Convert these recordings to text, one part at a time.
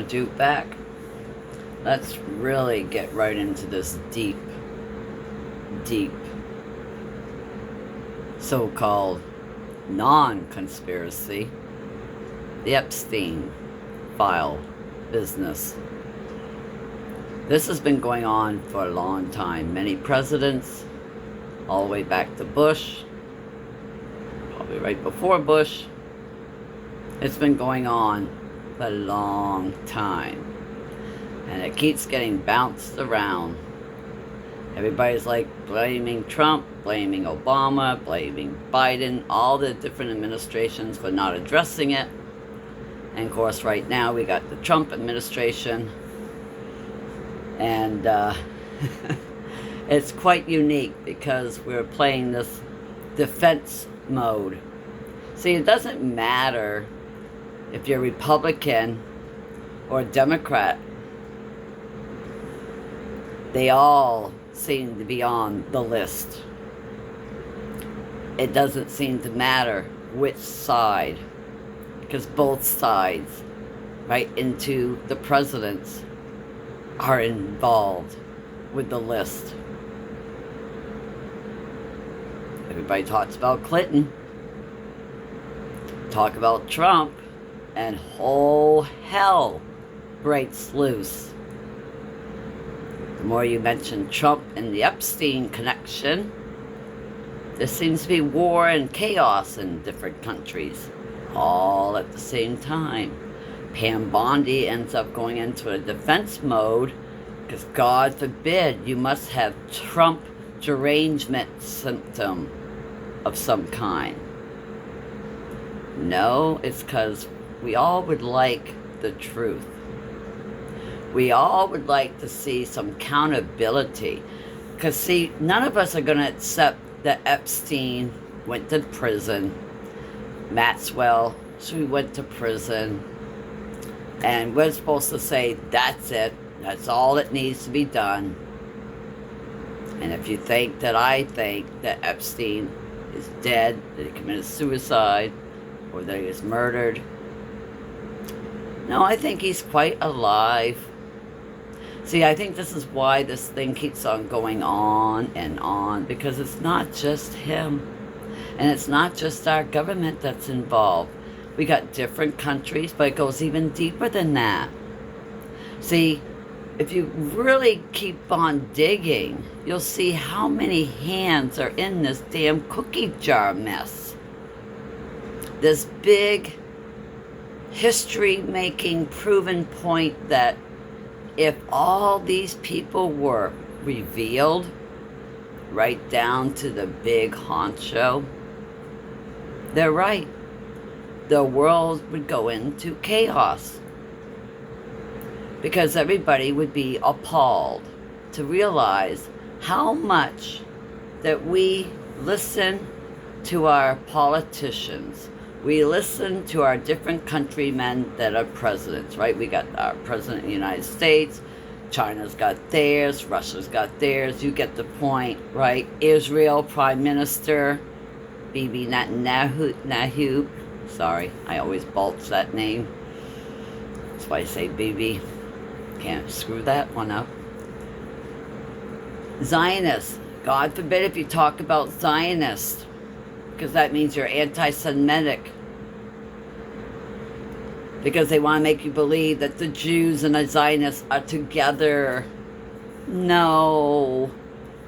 Juke back. Let's really get right into this deep, deep so-called non-conspiracy, the Epstein file business. This has been going on for a long time. Many presidents, all the way back to Bush, probably right before Bush. It's been going on for a long time. And it keeps getting bounced around. Everybody's like blaming Trump, blaming Obama, blaming Biden, all the different administrations for not addressing it. And of course, right now we got the Trump administration. And it's quite unique because we're playing this defense mode. See, it doesn't matter if you're Republican or Democrat. They all seem to be on the list. It doesn't seem to matter which side, because both sides, right into the presidents, are involved with the list. Everybody talks about Clinton, talk about Trump, and whole hell breaks loose. The more you mention Trump and the Epstein connection, there seems to be war and chaos in different countries, all at the same time. Pam Bondi ends up going into a defense mode because, God forbid, you must have Trump derangement symptom of some kind. No, it's because we all would like the truth. We all would like to see some accountability. Because, see, none of us are going to accept that Epstein went to prison. Maxwell, she went to prison. And we're supposed to say, that's it. That's all that needs to be done. And if you think that I think that Epstein is dead, that he committed suicide, or that he was murdered, no, I think he's quite alive. See, I think this is why this thing keeps on going on, because it's not just him. And it's not just our government that's involved. We got different countries, but it goes even deeper than that. See, if you really keep on digging, you'll see how many hands are in this damn cookie jar mess. This big history-making proven point that if all these people were revealed, right down to the big honcho, they're right. The world would go into chaos. Because everybody would be appalled to realize how much that we listen to our politicians. We listen to our different countrymen that are presidents, right? We got our president of the United States, China's got theirs, Russia's got theirs, you get the point, right? Israel, Prime Minister, Bibi Netanyahu. Sorry, I always balch that name. That's why I say Bibi. Can't screw that one up. Zionists. God forbid if you talk about Zionists, because that means you're anti-Semitic. Because they want to make you believe that the Jews and the Zionists are together. No.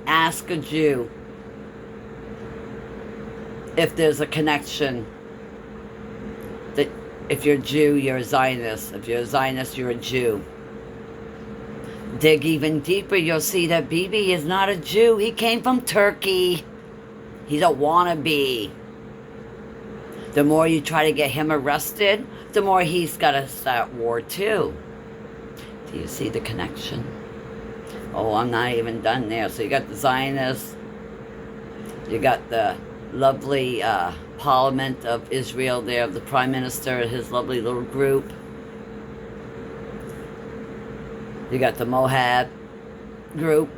Ask a Jew if there's a connection. That if you're a Jew, you're a Zionist. If you're a Zionist, you're a Jew. Dig even deeper, you'll see that Bibi is not a Jew. He came from Turkey. He's a wannabe. The more you try to get him arrested, the more he's got to start war too. Do you see the connection? Oh, I'm not even done there. So you got the Zionists. You got the lovely Parliament of Israel there, the Prime Minister and his lovely little group. You got the Mossad group.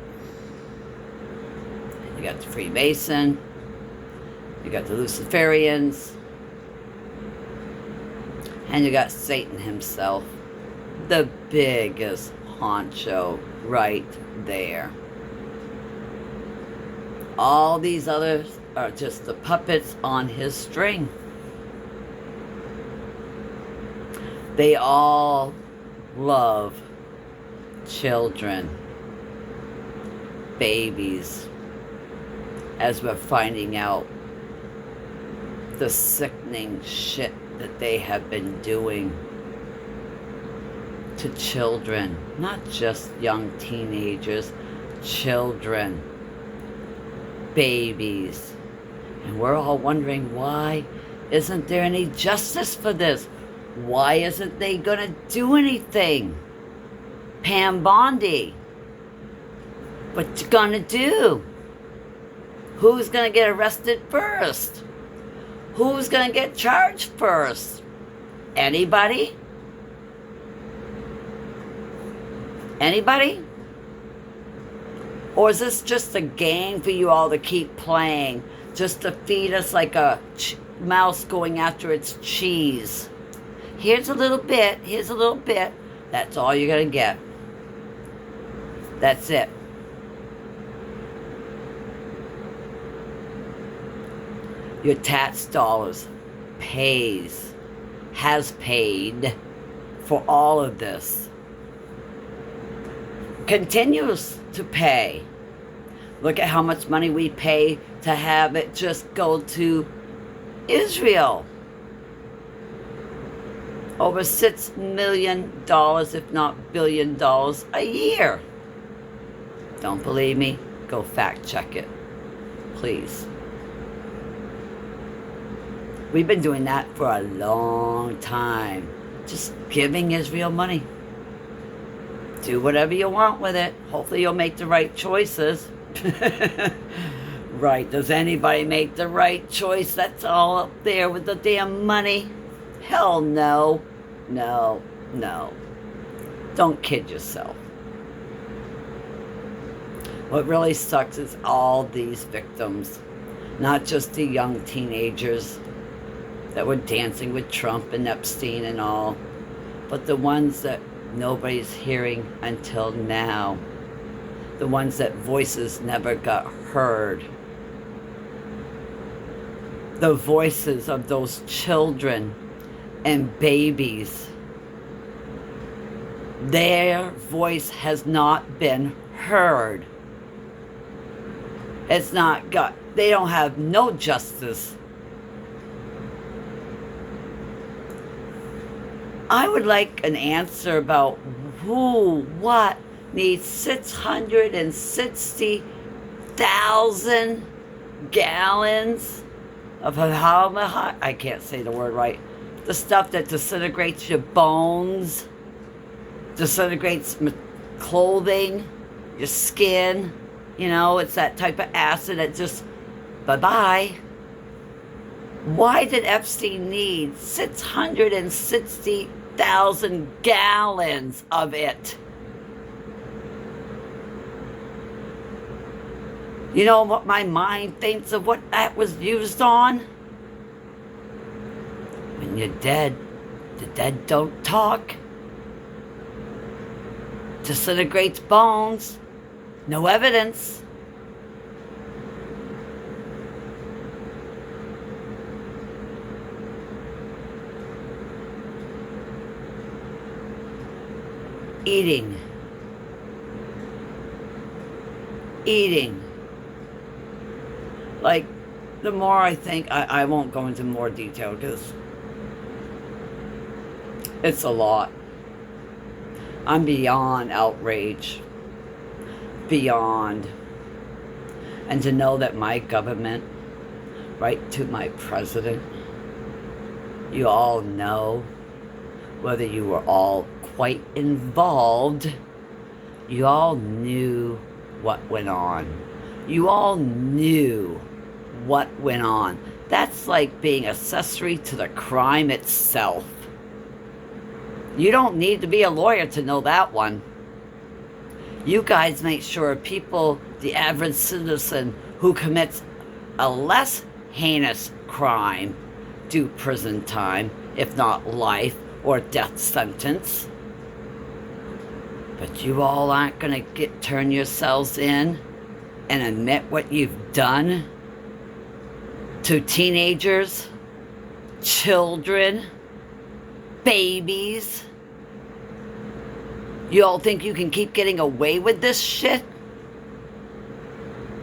You got the Freemason. You got the Luciferians. And you got Satan himself. the biggest honcho right there. All these others are just the puppets on his string. They all love children, babies, as we're finding out the sickening shit that they have been doing to children, not just young teenagers, children, babies. And we're all wondering, why isn't there any justice for this? Why isn't they gonna do anything? Pam Bondi, what you gonna do? Who's gonna get arrested first? Who's gonna get charged first? Anybody? Anybody? Or is this just a game for you all to keep playing, just to feed us like a mouse going after its cheese? Here's a little bit, here's a little bit. That's all you're gonna get. That's it. Your tax dollars has paid for all of this. Continues to pay. Look at how much money we pay to have it just go to Israel. Over $6 million, if not $1 billion a year. Don't believe me? Go fact check it, please. We've been doing that for a long time. Just giving Israel money. Do whatever you want with it. Hopefully you'll make the right choices. Right, does anybody make the right choice that's all up there with the damn money? Hell no. No, no. Don't kid yourself. What really sucks is all these victims, not just the young teenagers that were dancing with Trump and Epstein and all, but the ones that nobody's hearing until now. The ones that voices never got heard. The voices of those children and babies. Their voice has not been heard. It's not got, they don't have no justice. I would like an answer about who, what needs 660,000 gallons of formaldehyde. I can't say the word right. The stuff that disintegrates your bones, disintegrates clothing, your skin. You know, it's that type of acid that just, bye-bye. Why did Epstein need 660,000 gallons of it? You know what my mind thinks of what that was used on? When you're dead, the dead don't talk. Disintegrates bones. No evidence. Eating. Like, the more I think, I won't go into more detail because it's a lot. I'm beyond outrage. Beyond. And to know that my government, right to my president, you all know, whether you were all quite involved, you all knew what went on. You all knew what went on. That's like being accessory to the crime itself. You don't need to be a lawyer to know that one. You guys make sure people, the average citizen who commits a less heinous crime, do prison time, if not life or death sentence. But you all aren't going to turn yourselves in and admit what you've done to teenagers, children, babies. You all think you can keep getting away with this shit?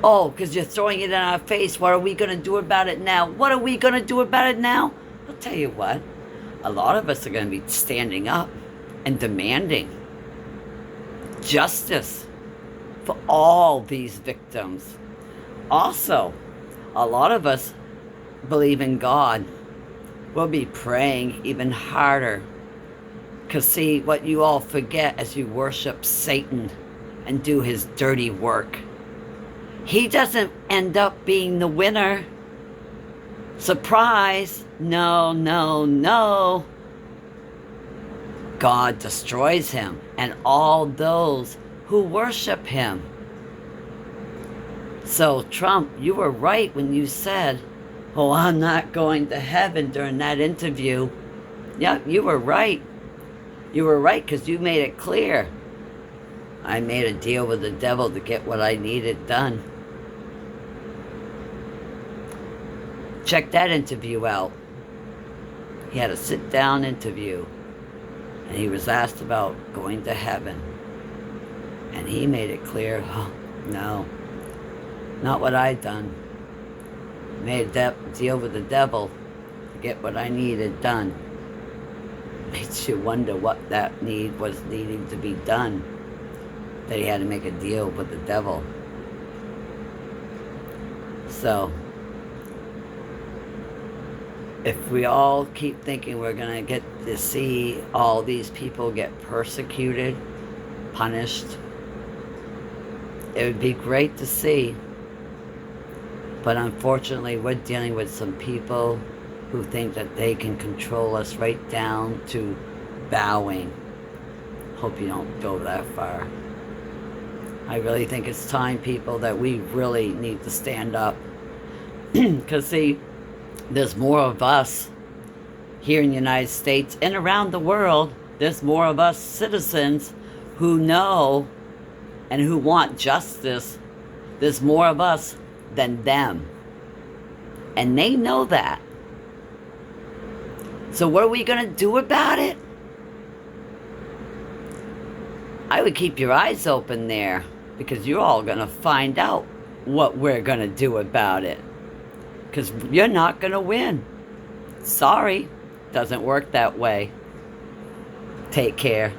Oh, because you're throwing it in our face. What are we going to do about it now? What are we going to do about it now? I'll tell you what. A lot of us are going to be standing up and demanding justice for all these victims. Also, a lot of us believe in God. We'll be praying even harder. Because see, what you all forget as you worship Satan and do his dirty work, he doesn't end up being the winner. Surprise! No, no, no. God destroys him and all those who worship him. So, Trump, you were right when you said, oh, I'm not going to heaven during that interview. Yeah, you were right. You were right because you made it clear. I made a deal with the devil to get what I needed done. Check that interview out. He had a sit-down interview. And he was asked about going to heaven. And he made it clear, oh, no, not what I'd done. Made a deal with the devil to get what I needed done. Makes you wonder what that need was needing to be done. That he had to make a deal with the devil. So, if we all keep thinking we're going to get to see all these people get persecuted, punished, it would be great to see. But unfortunately, we're dealing with some people who think that they can control us right down to bowing. Hope you don't go that far. I really think it's time, people, that we really need to stand up. Because, see, there's more of us here in the United States and around the world. There's more of us citizens who know and who want justice. There's more of us than them. And they know that. So what are we going to do about it? I would keep your eyes open there, because you're all going to find out what we're going to do about it. Because you're not going to win. Sorry. Doesn't work that way. Take care.